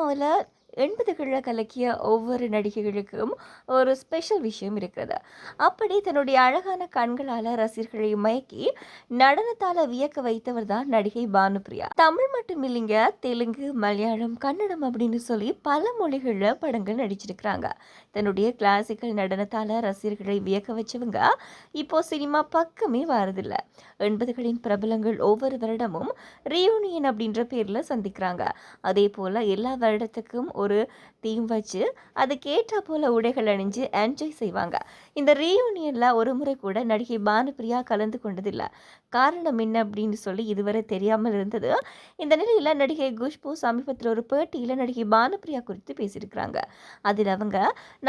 சினிமாவில் 80களில் கலக்கிய ஒவ்வொரு நடிகைகளுக்கும் ஒரு ஸ்பெஷல் விஷயம் இருக்கிறது. அப்படி தன்னுடைய அழகான கண்களால் ரசிகர்களை மயக்கி நடனத்தால் வியக்க வைத்தவர் தான் நடிகை பானுப்பிரியா. தமிழ் மட்டும் இல்லைங்க, தெலுங்கு, மலையாளம், கன்னடம் அப்படின்னு சொல்லி பல மொழிகளில் படங்கள் நடிச்சிருக்கிறாங்க. தன்னுடைய கிளாசிக்கல் நடனத்தால் ரசிகர்களை வியக்க வச்சவங்க இப்போ சினிமா பக்கமே வரதில்லை. 80களின் பிரபலங்கள் ஒவ்வொரு வருடமும் ரீயூனியன் அப்படின்ற பேரில் சந்திக்கிறாங்க. அதே போல் எல்லா வருடத்துக்கும் ஒரு தீம் வச்சு அதுக்கேற்ற போல் உடைகள் அணிஞ்சு என்ஜாய் செய்வாங்க. இந்த ரீயூனியனில் ஒரு முறை கூட நடிகை பானுப்பிரியா கலந்து கொண்டதில்லை. காரணம் என்ன அப்படின்னு சொல்லி இதுவரை தெரியாமல் இருந்தது. இந்த நிலையில் நடிகை குஷ்பு சமீபத்தில் ஒரு பேட்டியில் நடிகை பானுப்பிரியா குறித்து பேசியிருக்கிறாங்க. அதில் அவங்க,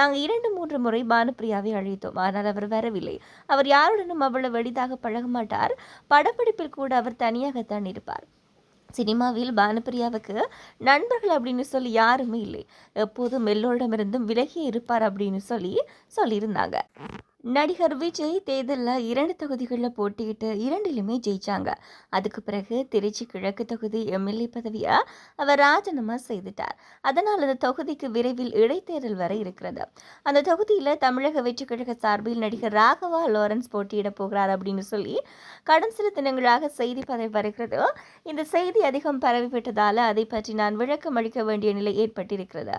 நாங்கள் 2-3 முறை பானுப்பிரியாவை அழைத்தோம், ஆனால் அவர் வரவில்லை. அவர் யாருடனும் அவ்வளவு எளிதாக பழக மாட்டார். படப்பிடிப்பில் கூட அவர் தனியாகத்தான் இருப்பார். சினிமாவில் பானுப்பிரியாவுக்கு நண்பர்கள் அப்படின்னு சொல்லி யாருமே இல்லை. எப்போதும் எல்லோரிடமிருந்தும் விலகியே இருப்பார் அப்படின்னு சொல்லியிருந்தாங்க. நடிகர் விஜய் தேர்தலில் 2 தொகுதிகளில் போட்டியிட்டு 2லுமே ஜெயிச்சாங்க. அதுக்கு பிறகு திருச்சி கிழக்கு தொகுதி எம்எல்ஏ பதவியை அவர் ராஜினாமா செய்துட்டார். அதனால் அந்த தொகுதிக்கு விரைவில் இடைத்தேர்தல் வர இருக்கிறது. அந்த தொகுதியில் தமிழக வெற்றி கழக சார்பில் நடிகர் ராகவா லாரன்ஸ் போட்டியிட போகிறார் அப்படின்னு சொல்லி கடந்த சில தினங்களாக செய்தி பரவி வருகிறது. இந்த செய்தி அதிகம் பரவிவிட்டதால் அதை பற்றி நான் விளக்கம் அளிக்க வேண்டிய நிலை ஏற்பட்டிருக்கிறது.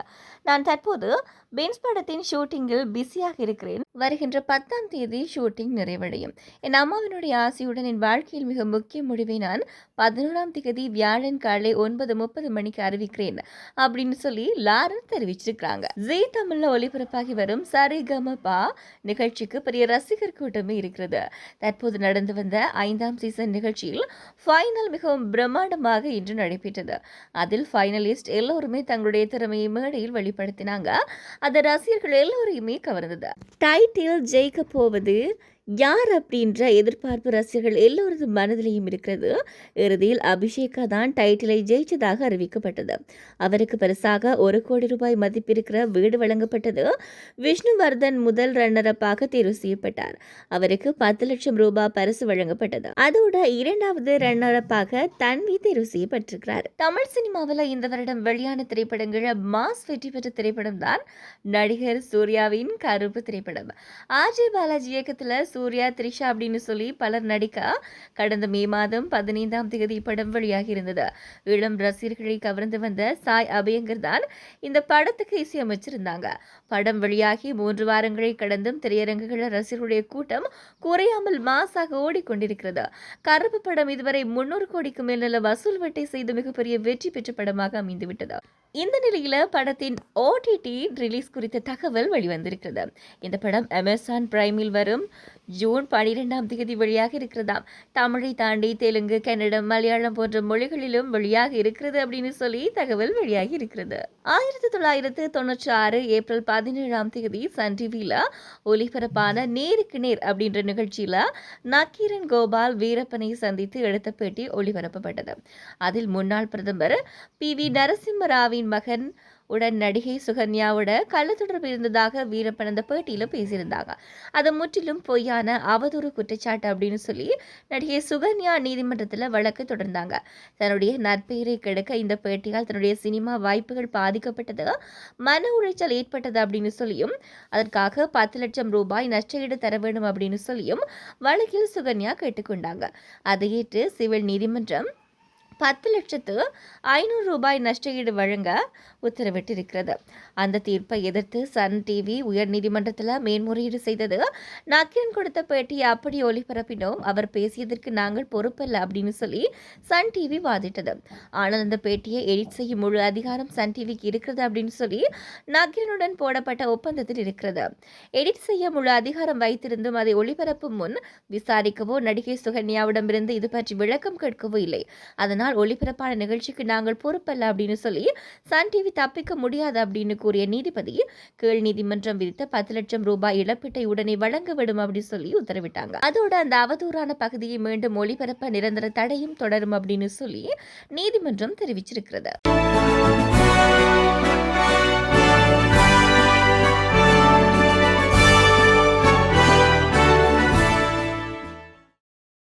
நான் தற்போது பென்ஸ் படத்தின் ஷூட்டிங்கில் பிஸியாக இருக்கிறேன். வருகின்ற 10ஆம் தேதி ஷூட்டிங் நிறைவடையும். என் அம்மாவினுடைய ஆசையுடன் என் வாழ்க்கையில் மிக முக்கிய முடிவை நான் 11ஆம் தேதி வியாழன் காலை 9:30 மணிக்கு அறிவிக்கிறேன் அப்படின்னு சொல்லி லாரன்ஸ் தெரிவிச்சிருக்காங்க. ஜீ தமிழ்ல ஒளிபரப்பாகி வரும் சரிகமபா நிகழ்ச்சிக்கு பெரிய ரசிகர் கூட்டமே இருக்கிறது. தற்போது நடந்து வந்த 5ஆம் சீசன் நிகழ்ச்சியில் ஃபைனல் மிகவும் பிரம்மாண்டமாக இன்று நடைபெற்றது. அதில் ஃபைனலிஸ்ட் எல்லோருமே தங்களுடைய திறமையை மேடையில் வெளிப்படுத்தினாங்க. அது ரசிகர்கள் எல்லோரையுமே கவர்ந்தது. டைட்டில் ஜெயிக்க போவது யார் அப்படின்ற எதிர்பார்ப்பு ரசிகர்கள் எல்லோரது மனதிலையும் இருக்கிறது. இறுதியில் அபிஷேகா தான் டைட்டிலை ஜெயிச்சதாக அறிவிக்கப்பட்டது. அவருக்கு பரிசாக 1 கோடி ரூபாய் மதிப்பிருக்கிற வீடு வழங்கப்பட்டது. விஷ்ணுவர்தன் முதல் ரன்னரப்பாக தேர்வு செய்யப்பட்டார். அவருக்கு 10 லட்சம் ரூபாய் பரிசு வழங்கப்பட்டது. அதோட 2வது ரன்னரப்பாக தன்வி தேர்வு செய்யப்பட்டிருக்கிறார். தமிழ் சினிமாவில் இந்த வருடம் வெளியான திரைப்படங்கள் மாஸ் வெற்றி பெற்ற திரைப்படம் தான் நடிகர் சூர்யாவின் கருப்பு திரைப்படம். ஆர்ஜே பாலாஜி இயக்கத்தில் சூர்யா, த்ரிஷா அப்படின்னு சொல்லி பலர் நடிக்க கடந்த மே மாதம் 15ஆம் தேதி படம் வெளியாகி இருந்தது. இளம் ரசிகர்களை கவர்ந்து வந்த சாய் அபயங்கர் தான் இந்த படத்துக்கு இசையமைச்சிருந்தாங்க. படம் வெளியாகி 3 வாரங்களை கடந்தும் திரையரங்குகளில் ரசிகர்களுடைய கூட்டம் குறையாமல் மாசாக ஓடிக்கொண்டிருக்கிறது. கருப்பு படம் இதுவரை 300 கோடிக்கு மேல் நல்ல வசூல் வேட்டை செய்து மிகப்பெரிய வெற்றி பெற்ற படமாக அமைந்துவிட்டது. இந்த நிலையில படத்தின் OTT ரிலீஸ் குறித்த தகவல் வெளிவந்திருக்கிறது. இந்த படம் அமேசான் பிரைமில் வரும் ஜூன் 12ஆம் தேதி வெளியாக இருக்கிறதாம். தமிழை தாண்டி தெலுங்கு, கன்னடம், மலையாளம் போன்ற மொழிகளிலும் வெளியாக இருக்கிறது அப்படின்னு சொல்லி தகவல் வெளியாகி இருக்கிறது. 1996 ஏப்ரல் 17ஆம் தேதி சன் டிவியில் ஒளிபரப்பான நேருக்கு நேர் அப்படின்ற நிகழ்ச்சியில் நக்கீரன் கோபால் வீரப்பனை சந்தித்து எடுத்த பேட்டி ஒளிபரப்பப்பட்டது. அதில் முன்னாள் பிரதமர் PV நரசிம்மராவின் மகன் உடன் நடிகை சுகன்யாவோட கள்ளத்தொடர்பு இருந்ததாக வீரப்பன் அந்த பேட்டியில் பேசியிருந்தாங்க. அது முற்றிலும் பொய்யான அவதூறு குற்றச்சாட்டு அப்படின்னு சொல்லி நடிகை சுகன்யா நீதிமன்றத்தில் வழக்கு தொடர்ந்தாங்க. தன்னுடைய நற்பெயரை கெடுக்க இந்த பேட்டியால் தன்னுடைய சினிமா வாய்ப்புகள் பாதிக்கப்பட்டது, மன உளைச்சல் ஏற்பட்டது அப்படின்னு சொல்லியும் அதற்காக 10 லட்சம் ரூபாய் நஷ்டஈடு தர வேண்டும் அப்படின்னு சொல்லியும் வழக்கில் சுகன்யா கேட்டுக்கொண்டாங்க. அதை ஏற்று சிவில் நீதிமன்றம் 10,500,000 ரூபாய் நஷ்டஈடு வழங்க உத்தரவிட்டிருக்கிறது. அந்த தீர்ப்பை எதிர்த்து சன் டிவி உயர் நீதிமன்றத்தில் மேன்முறையீடு செய்தது. நக்கீரன் கொடுத்த பேட்டியை அப்படி ஒளிபரப்பினோம், அவர் பேசியதற்கு நாங்கள் பொறுப்பல்ல அப்படின்னு சொல்லி சன் டிவி வாதிட்டது. ஆனால் அந்த பேட்டியை எடிட் செய்யும் முழு அதிகாரம் சன் டிவிக்கு இருக்கிறது அப்படின்னு சொல்லி நக்கீரனுடன் போடப்பட்ட ஒப்பந்தத்தில் இருக்கிறது. எடிட் செய்ய முழு அதிகாரம் வைத்திருந்தும் அதை ஒளிபரப்பும் முன் விசாரிக்கவோ நடிகை சுகன்யாவிடமிருந்து இது பற்றி விளக்கம் கேட்கவோ இல்லை. அதனால் ஒளிபரப்பான நிகழ்ச்சிக்கு நாங்கள் பொறுப்பல்ல அப்படின்னு சொல்லி சன் டிவி தப்பிக்க முடியாது அப்படின்னு கூறிய நீதிபதி கீழ் நீதிமன்றம் விதித்த 10 லட்சம் ரூபாய் இழப்பீட்டை உடனே வழங்க வேண்டும் அப்படின்னு சொல்லி உத்தரவிட்டாங்க. அதோட அந்த அவதூறான பகுதியை மீண்டும் ஒளிபரப்ப நிரந்தர தடையும் தொடரும் அப்படின்னு சொல்லி நீதிமன்றம் தெரிவிச்சிருக்கிறது.